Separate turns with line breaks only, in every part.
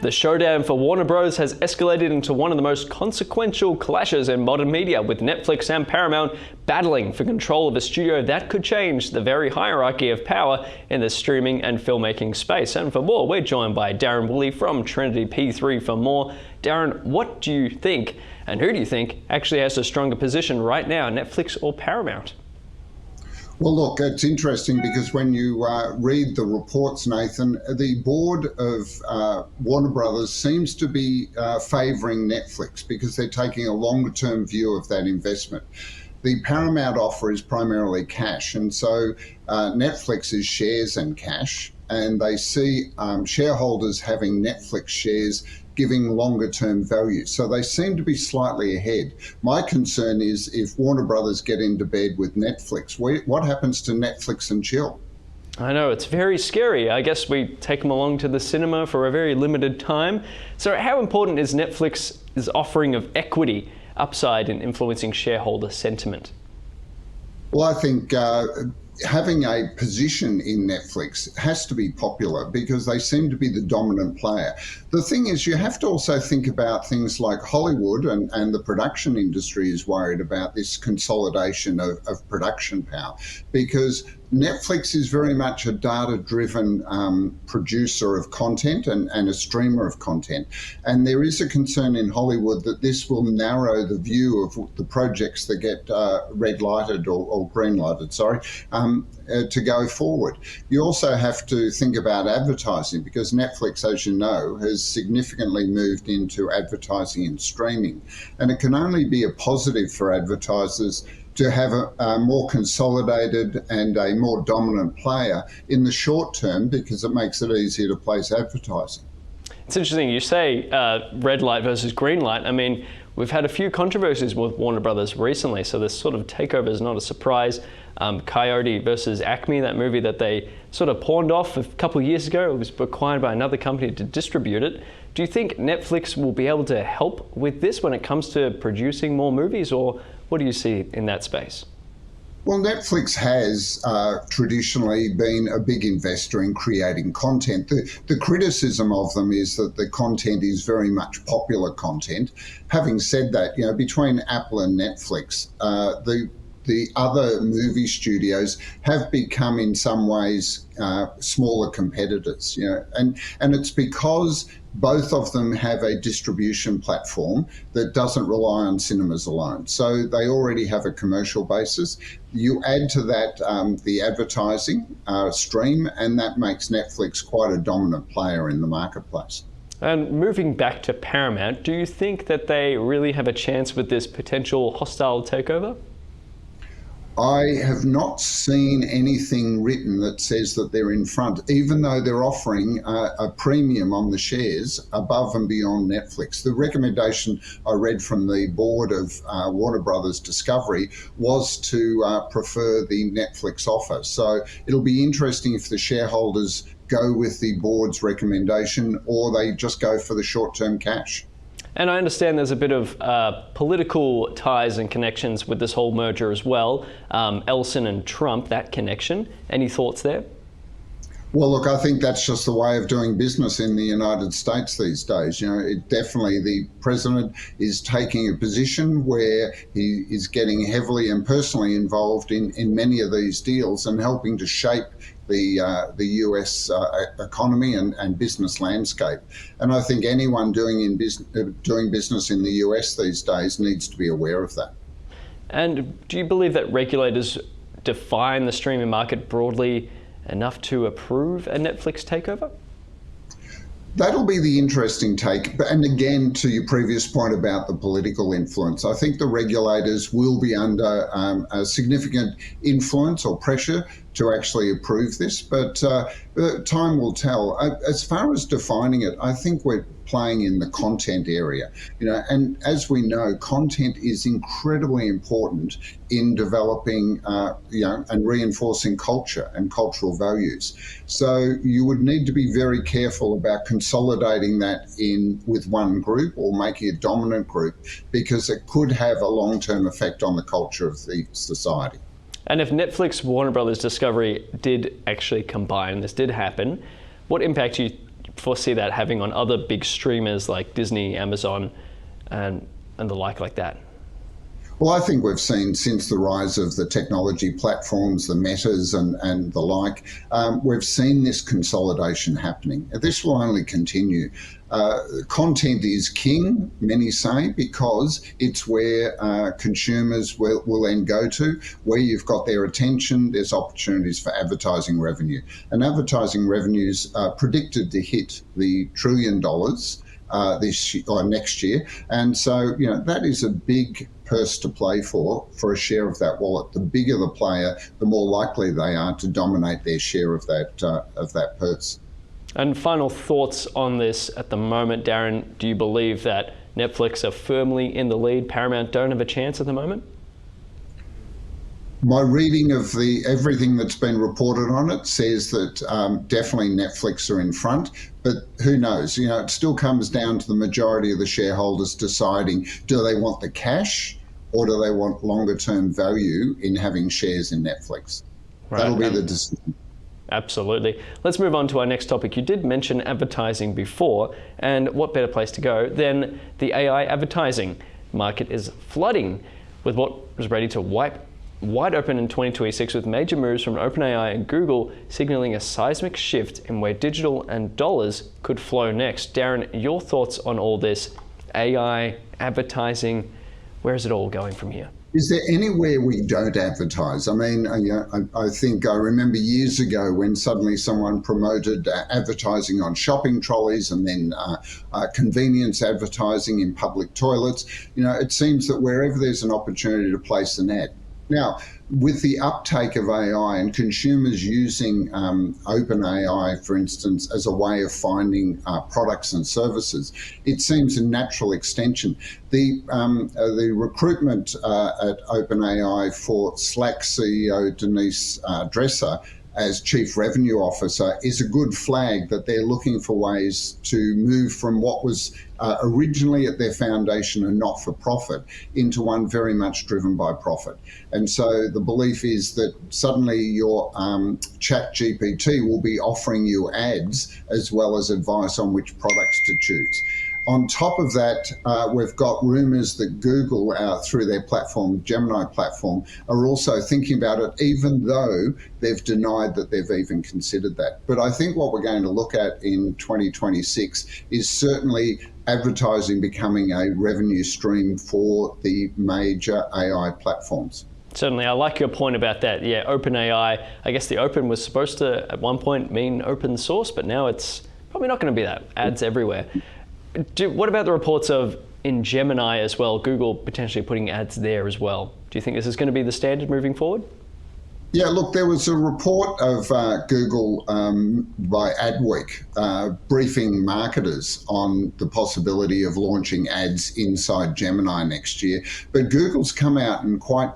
The showdown for Warner Bros. Has escalated into one of the most consequential clashes in modern media, with Netflix and Paramount battling for control of a studio that could change the very hierarchy of power in the streaming and filmmaking space. And for more, we're joined by Darren Woolley from Trinity P3 for more. Darren, what do you think, and who do you think actually has a stronger position right now, Netflix or Paramount?
Well, look, it's interesting because when you read the reports, Nathan, the board of Warner Brothers seems to be favouring Netflix because they're taking a longer-term view of that investment. The Paramount offer is primarily cash, and so Netflix is shares and cash, and they see shareholders having Netflix shares giving longer term value. So they seem to be slightly ahead. My concern is if Warner Brothers get into bed with Netflix, what happens to Netflix and chill?
I know, it's very scary. I guess we take them along to the cinema for a very limited time. So how important is Netflix's offering of equity upside in influencing shareholder sentiment?
Well, I think having a position in Netflix has to be popular because they seem to be the dominant player. The thing is, you have to also think about things like Hollywood and the production industry is worried about this consolidation of production power, because Netflix is very much a data-driven producer of content and a streamer of content. And there is a concern in Hollywood that this will narrow the view of the projects that get red-lighted or green-lighted, to go forward. You also have to think about advertising because Netflix, as you know, has significantly moved into advertising and streaming. And it can only be a positive for advertisers to have a more consolidated and a more dominant player in the short term because it makes it easier to place advertising.
It's interesting you say red light versus green light. I mean, we've had a few controversies with Warner Brothers recently, so this sort of takeover is not a surprise. Coyote versus Acme, that movie that they sort of pawned off a couple of years ago, it was acquired by another company to distribute it. Do you think Netflix will be able to help with this when it comes to producing more movies, or what do you see in that space?
Well, Netflix has traditionally been a big investor in creating content. The criticism of them is that the content is very much popular content. Having said that, between Apple and Netflix, the other movie studios have become in some ways smaller competitors, and it's because both of them have a distribution platform that doesn't rely on cinemas alone. So they already have a commercial basis. You add to that the advertising stream, and that makes Netflix quite a dominant player in the marketplace.
And moving back to Paramount, do you think that they really have a chance with this potential hostile takeover?
I have not seen anything written that says that they're in front, even though they're offering a premium on the shares above and beyond Netflix. The recommendation I read from the board of Warner Brothers Discovery was to prefer the Netflix offer. So it'll be interesting if the shareholders go with the board's recommendation or they just go for the short-term cash.
And I understand there's a bit of political ties and connections with this whole merger as well. Ellison and Trump, that connection. Any thoughts there?
Well, look, I think that's just the way of doing business in the United States these days. Definitely the president is taking a position where he is getting heavily and personally involved in many of these deals and helping to shape the US economy and business landscape. And I think anyone doing business in the US these days needs to be aware of that.
And do you believe that regulators define the streaming market broadly enough to approve a Netflix takeover?
That'll be the interesting take. And again, to your previous point about the political influence, I think the regulators will be under a significant influence or pressure to actually approve this, but time will tell. As far as defining it, I think we're playing in the content area, and as we know, content is incredibly important in developing, and reinforcing culture and cultural values. So you would need to be very careful about consolidating that in with one group or making a dominant group, because it could have a long-term effect on the culture of the society.
And if Netflix, Warner Brothers, Discovery did actually combine, this did happen, what impact do foresee that having on other big streamers like Disney, Amazon, and the like that?
Well, I think we've seen since the rise of the technology platforms, the Metas and the like, we've seen this consolidation happening. This will only continue. Content is king, many say, because it's where consumers will then go to, where you've got their attention. There's opportunities for advertising revenue. And advertising revenues are predicted to hit the $1 trillion this or next year. And so, that is a big purse to play for a share of that wallet. The bigger the player, the more likely they are to dominate their share of that purse.
And final thoughts on this at the moment, Darren. Do you believe that Netflix are firmly in the lead? Paramount don't have a chance at the moment?
My reading of everything that's been reported on it says that definitely Netflix are in front, but who knows? It still comes down to the majority of the shareholders deciding, do they want the cash or do they want longer term value in having shares in Netflix? Right. That'll be the decision.
Absolutely. Let's move on to our next topic. You did mention advertising before, and what better place to go than the AI advertising market is flooding with what was ready to wipe wide open in 2026, with major moves from OpenAI and Google signaling a seismic shift in where digital and dollars could flow next. Darren, your thoughts on all this AI, advertising, where is it all going from here?
Is there anywhere we don't advertise? I mean, I think I remember years ago when suddenly someone promoted advertising on shopping trolleys and then convenience advertising in public toilets. It seems that wherever there's an opportunity to place an ad. Now, with the uptake of AI and consumers using OpenAI, for instance, as a way of finding products and services, it seems a natural extension. The recruitment at OpenAI for Slack CEO Denise Dresser as Chief Revenue Officer is a good flag that they're looking for ways to move from what was originally at their foundation a not-for-profit into one very much driven by profit. And so the belief is that suddenly your ChatGPT will be offering you ads as well as advice on which products to choose. On top of that, we've got rumours that Google, through their platform, Gemini platform, are also thinking about it, even though they've denied that they've even considered that. But I think what we're going to look at in 2026 is certainly advertising becoming a revenue stream for the major AI platforms.
Certainly, I like your point about that. Yeah, OpenAI, I guess the open was supposed to at one point mean open source, but now it's probably not going to be that. Ads everywhere. What about the reports of in Gemini as well, Google potentially putting ads there as well? Do you think this is going to be the standard moving forward?
Yeah, look, there was a report of Google by Adweek briefing marketers on the possibility of launching ads inside Gemini next year. But Google's come out and quite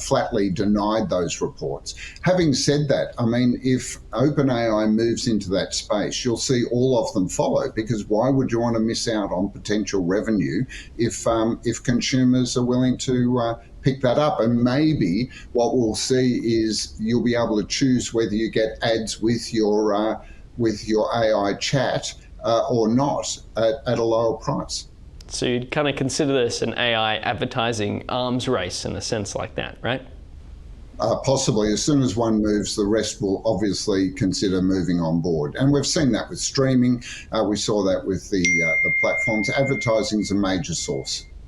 flatly denied those reports. Having said that, I mean, if OpenAI moves into that space, you'll see all of them follow, because why would you want to miss out on potential revenue if consumers are willing to pick that up? And maybe what we'll see is you'll be able to choose whether you get ads with your AI chat or not at a lower price.
So you'd kind of consider this an AI advertising arms race in a sense like that, right?
Possibly. As soon as one moves, the rest will obviously consider moving on board. And we've seen that with streaming. We saw that with the platforms. Advertising is a major source.